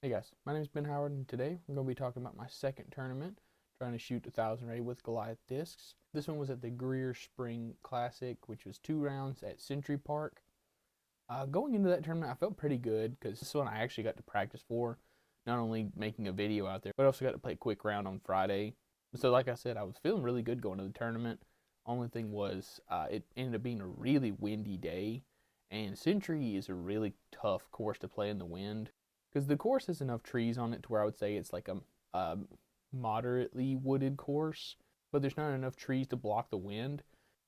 Hey guys, my name is Ben Howard, and today we're going to be talking about my second tournament, trying to shoot 1000 ray with Goliath discs. This one was at the Greer Spring Classic, which was 2 rounds at Century Park. Going into that tournament, I felt pretty good because this one I actually got to practice for, not only making a video out there, but I also got to play a quick round on Friday. So like I said, I was feeling really good going to the tournament. Only thing was, it ended up being a really windy day, and Century is a really tough course to play in the wind because the course has enough trees on it to where I would say it's like a moderately wooded course, but there's not enough trees to block the wind.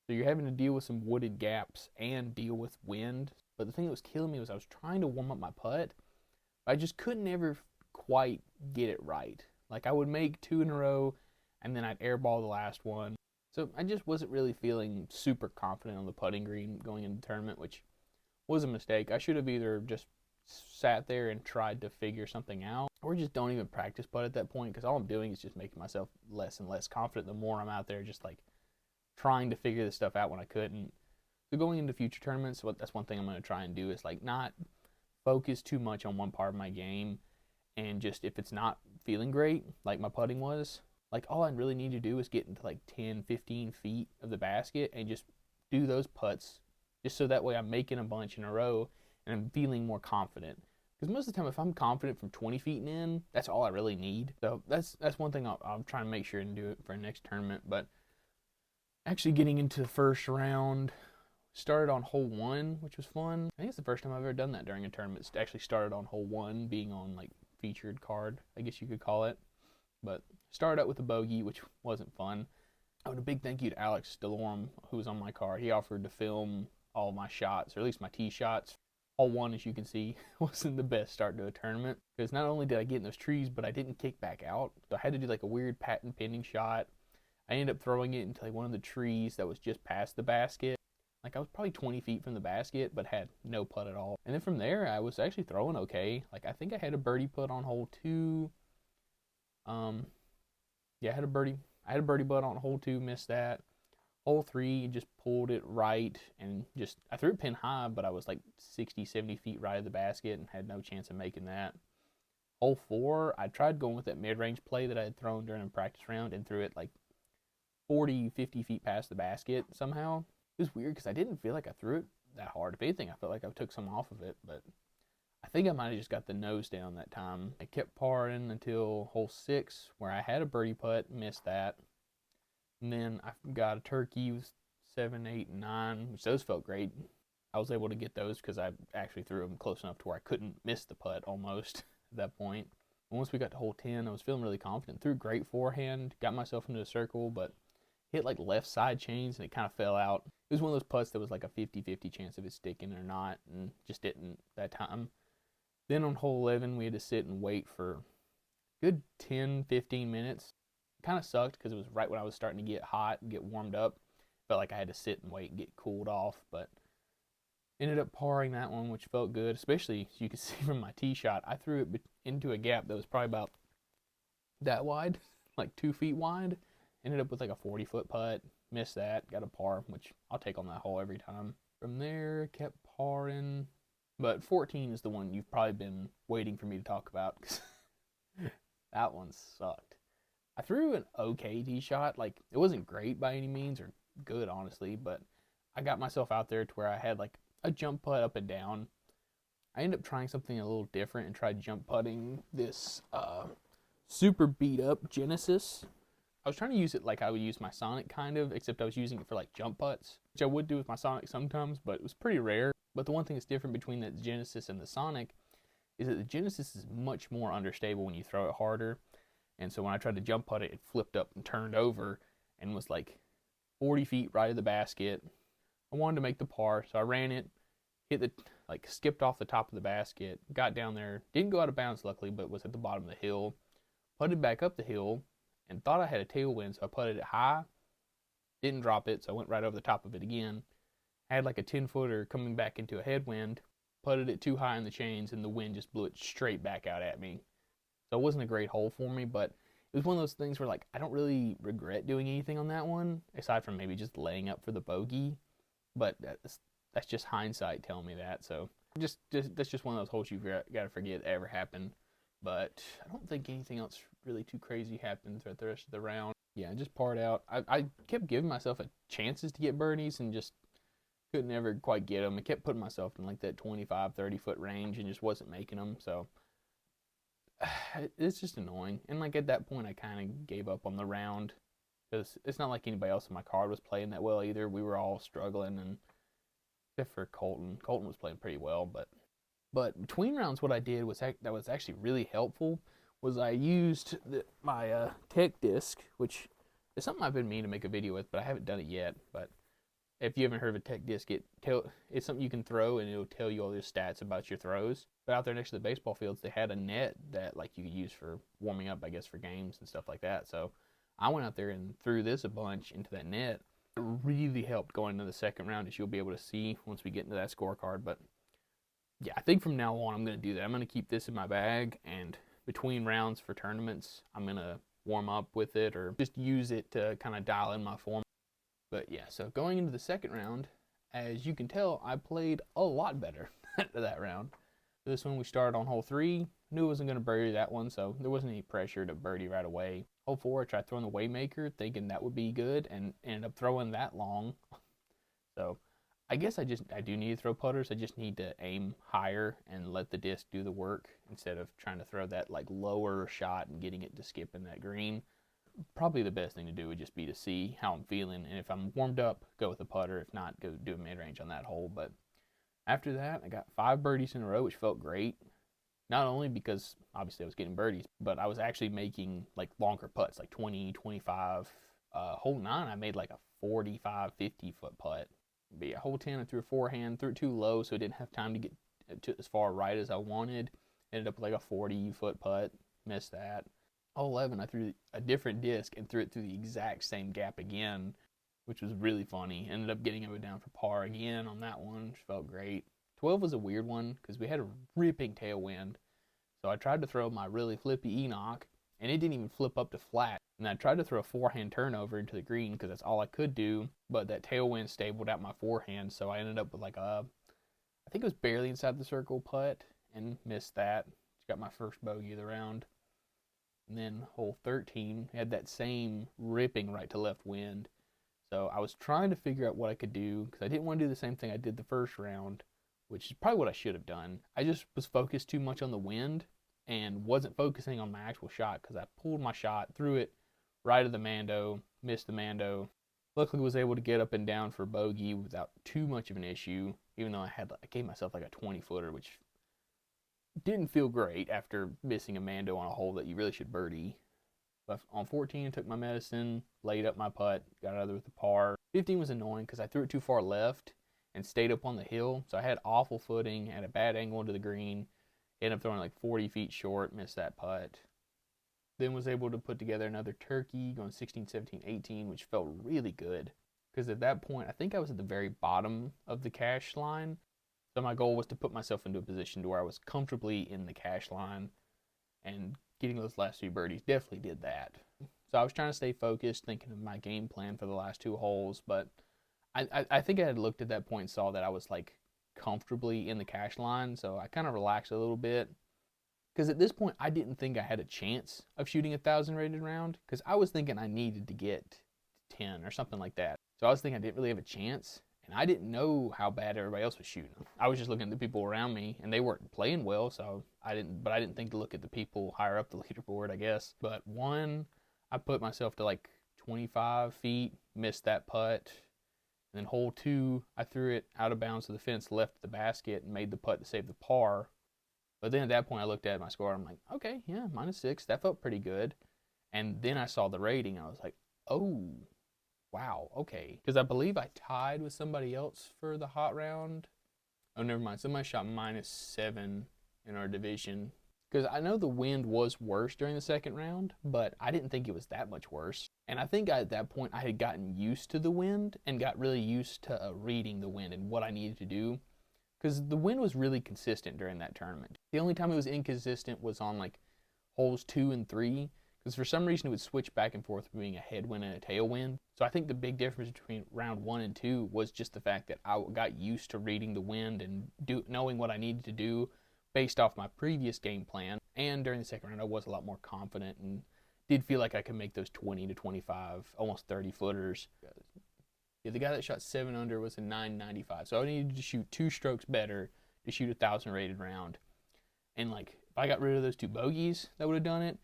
So you're having to deal with some wooded gaps and deal with wind. But the thing that was killing me was I was trying to warm up my putt. I just couldn't ever quite get it right. Like I would make 2 in a row and then I'd airball the last one. So I just wasn't really feeling super confident on the putting green going into the tournament, which was a mistake. I should have either just sat there and tried to figure something out, or just don't even practice putt at that point, because all I'm doing is just making myself less and less confident the more I'm out there just like trying to figure this stuff out when I couldn't. So going into future tournaments, that's one thing I'm going to try and do is like not focus too much on one part of my game, and just if it's not feeling great like my putting was, like all I really need to do is get into like 10-15 feet of the basket and just do those putts, just so that way I'm making a bunch in a row and I'm feeling more confident. Because most of the time, if I'm confident from 20 feet and in, that's all I really need. So that's one thing I'll try and make sure and do it for the next tournament. But actually getting into the first round, started on hole 1, which was fun. I think it's the first time I've ever done that during a tournament. It's actually started on hole 1, being on like featured card, I guess you could call it. But started out with a bogey, which wasn't fun. Oh, and a big thank you to Alex DeLorme, who was on my card. He offered to film all my shots, or at least my tee shots. Hole 1, as you can see, wasn't the best start to a tournament, because not only did I get in those trees, but I didn't kick back out. So I had to do like a weird patent pending shot. I ended up throwing it into like one of the trees that was just past the basket. Like I was probably 20 feet from the basket, but had no putt at all. And then from there, I was actually throwing okay. Like I think I had a birdie putt on hole 2. Yeah, I had a birdie putt on hole 2, missed that. Hole 3, just pulled it right, and just I threw it pin high, but I was like 60-70 feet right of the basket and had no chance of making that. Hole 4, I tried going with that mid-range play that I had thrown during a practice round and threw it like 40-50 feet past the basket somehow. It was weird because I didn't feel like I threw it that hard. If anything, I felt like I took some off of it, but I think I might have just got the nose down that time. I kept parring until hole 6, where I had a birdie putt, missed that. And then I got a turkey with 7, 8, and 9, which those felt great. I was able to get those because I actually threw them close enough to where I couldn't miss the putt almost at that point. And once we got to hole 10, I was feeling really confident. Threw great forehand, got myself into a circle, but hit like left side chains and it kind of fell out. It was one of those putts that was like a 50-50 chance of it sticking or not, and just didn't that time. Then on hole 11, we had to sit and wait for a good 10-15 minutes. Kind of sucked because it was right when I was starting to get hot and get warmed up. Felt like I had to sit and wait and get cooled off, but ended up parring that one, which felt good, especially as you can see from my tee shot. I threw it into a gap that was probably about that wide, like 2 feet wide. Ended up with like a 40-foot putt, missed that, got a par, which I'll take on that hole every time. From there, kept parring, but 14 is the one you've probably been waiting for me to talk about because that one sucked. I threw an okay tee shot. Like, it wasn't great by any means, or good, honestly, but I got myself out there to where I had like a jump putt up and down. I ended up trying something a little different and tried jump putting this super beat up Genesis. I was trying to use it like I would use my Sonic, kind of, except I was using it for like jump putts, which I would do with my Sonic sometimes, but it was pretty rare. But the one thing that's different between the Genesis and the Sonic is that the Genesis is much more understable when you throw it harder. And so when I tried to jump putt it, it flipped up and turned over and was like 40 feet right of the basket. I wanted to make the par, so I ran it, hit the, like skipped off the top of the basket, got down there, didn't go out of bounds luckily, but was at the bottom of the hill, putted back up the hill, and thought I had a tailwind, so I putted it high, didn't drop it, so I went right over the top of it again. I had like a 10-footer coming back into a headwind, putted it too high in the chains, and the wind just blew it straight back out at me. So it wasn't a great hole for me, but it was one of those things where like I don't really regret doing anything on that one, aside from maybe just laying up for the bogey. But that's just hindsight telling me that. So just that's just one of those holes you've got to forget ever happened. But I don't think anything else really too crazy happened throughout the rest of the round. Yeah, just parred out. I kept giving myself chances to get birdies and just couldn't ever quite get them. I kept putting myself in like that 25, 30 foot range and just wasn't making them. So it's just annoying. And like at that point, I kind of gave up on the round because it's not like anybody else in my card was playing that well either. We were all struggling, and except for Colton. Colton was playing pretty well, but between rounds, what I did was that was actually really helpful. Was I used my tech disc, which is something I've been meaning to make a video with, but I haven't done it yet. But if you haven't heard of a tech disc, it's something you can throw and it'll tell you all your stats about your throws. But out there next to the baseball fields, they had a net that like you could use for warming up, I guess, for games and stuff like that. So I went out there and threw this a bunch into that net. It really helped going into the second round, as you'll be able to see once we get into that scorecard. But yeah, I think from now on I'm going to do that. I'm going to keep this in my bag, and between rounds for tournaments, I'm going to warm up with it or just use it to kind of dial in my form. But yeah, so going into the second round, as you can tell, I played a lot better that round. This one we started on hole 3. Knew I wasn't going to birdie that one, so there wasn't any pressure to birdie right away. Hole 4, I tried throwing the Waymaker, thinking that would be good, and ended up throwing that long. So I guess I do need to throw putters. I just need to aim higher and let the disc do the work instead of trying to throw that like lower shot and getting it to skip in that green. Probably the best thing to do would just be to see how I'm feeling, and if I'm warmed up, go with a putter. If not, go do a mid-range on that hole. But after that, I got 5 birdies in a row, which felt great. Not only because obviously I was getting birdies, but I was actually making like longer putts, like 20, 25. Hole 9, I made like a 45, 50 foot putt. But yeah, hole 10, I threw a forehand, threw it too low, so I didn't have time to get to as far right as I wanted. Ended up with like a 40 foot putt, missed that. Hole 11, I threw a different disc and threw it through the exact same gap again, which was really funny. Ended up getting it down for par again on that one, which felt great. 12 was a weird one because we had a ripping tailwind. So I tried to throw my really flippy Enoch, and it didn't even flip up to flat. And I tried to throw a forehand turnover into the green because that's all I could do, but that tailwind stabled out my forehand, so I ended up with like I think it was barely inside the circle putt, and missed that. Just got my first bogey of the round. And then hole 13 had that same ripping right to left wind. So I was trying to figure out what I could do because I didn't want to do the same thing I did the first round, which is probably what I should have done. I just was focused too much on the wind and wasn't focusing on my actual shot because I pulled my shot, threw it right of the Mando, missed the Mando. Luckily was able to get up and down for bogey without too much of an issue, even though I gave myself like a 20 footer, which didn't feel great after missing a Mando on a hole that you really should birdie. But on 14, I took my medicine, laid up my putt, got out of there with a par. 15 was annoying because I threw it too far left and stayed up on the hill, so I had awful footing, had a bad angle into the green, ended up throwing like 40 feet short, missed that putt. Then was able to put together another turkey, going 16, 17, 18, which felt really good. Because at that point, I think I was at the very bottom of the cash line. So my goal was to put myself into a position to where I was comfortably in the cash line, and getting those last 2 birdies definitely did that. So I was trying to stay focused, thinking of my game plan for the last 2 holes, but I think I had looked at that point and saw that I was like comfortably in the cash line, so I kind of relaxed a little bit. Because at this point, I didn't think I had a chance of shooting 1,000 rated round, because I was thinking I needed to get 10 or something like that. So I was thinking I didn't really have a chance, and I didn't know how bad everybody else was shooting. I was just looking at the people around me, and they weren't playing well, so I didn't think to look at the people higher up the leaderboard, I guess. But one, I put myself to like 25 feet, missed that putt. And then hole 2, I threw it out of bounds to the fence, left the basket, and made the putt to save the par. But then at that point, I looked at my score. I'm like, okay, yeah, -6. That felt pretty good. And then I saw the rating. I was like, oh, wow, okay. Because I believe I tied with somebody else for the hot round. Oh, never mind. Somebody shot -7 in our division. Because I know the wind was worse during the second round, but I didn't think it was that much worse. And I think at that point I had gotten used to the wind and got really used to reading the wind and what I needed to do. Because the wind was really consistent during that tournament. The only time it was inconsistent was on like holes 2 and 3. Because for some reason it would switch back and forth between a headwind and a tailwind. So I think the big difference between round 1 and 2 was just the fact that I got used to reading the wind and knowing what I needed to do based off my previous game plan. And during the second round, I was a lot more confident and did feel like I could make those 20 to 25, almost 30 footers. Yeah, the guy that shot 7 under was a 995. So I needed to shoot 2 strokes better to shoot a 1,000 rated round. And like, if I got rid of those 2 bogeys, that would have done it.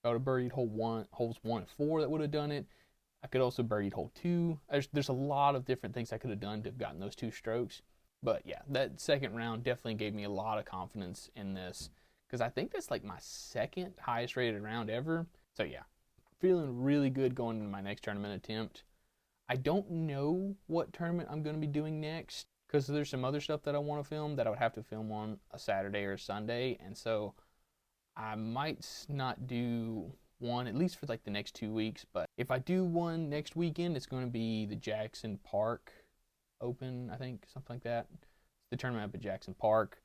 If I would have birdied holes 1 and 4, that would have done it. I could also birdied hole 2. There's a lot of different things I could have done to have gotten those 2 strokes. But yeah, that second round definitely gave me a lot of confidence in this, because I think that's like my second highest rated round ever. So yeah, feeling really good going into my next tournament attempt. I don't know what tournament I'm going to be doing next, because there's some other stuff that I want to film that I would have to film on a Saturday or a Sunday, and so I might not do one, at least for like the next 2 weeks. But if I do one next weekend, it's going to be the Jackson Park Open, I think, something like that. It's the tournament up at Jackson Park.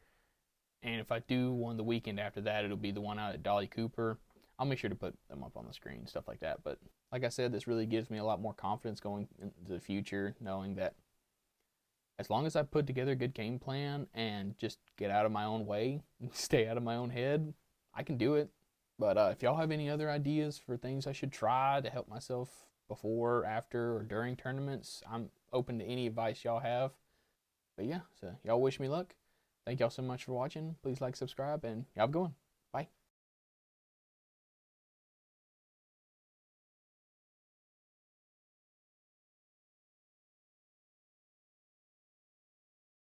And if I do one the weekend after that, it'll be the one out at Dolly Cooper. I'll make sure to put them up on the screen, stuff like that. But like I said, this really gives me a lot more confidence going into the future, knowing that as long as I put together a good game plan and just get out of my own way and stay out of my own head, I can do it. But if y'all have any other ideas for things I should try to help myself before, after, or during tournaments, I'm open to any advice y'all have. But yeah, so y'all wish me luck. Thank y'all so much for watching. Please like, subscribe, and y'all have a good one.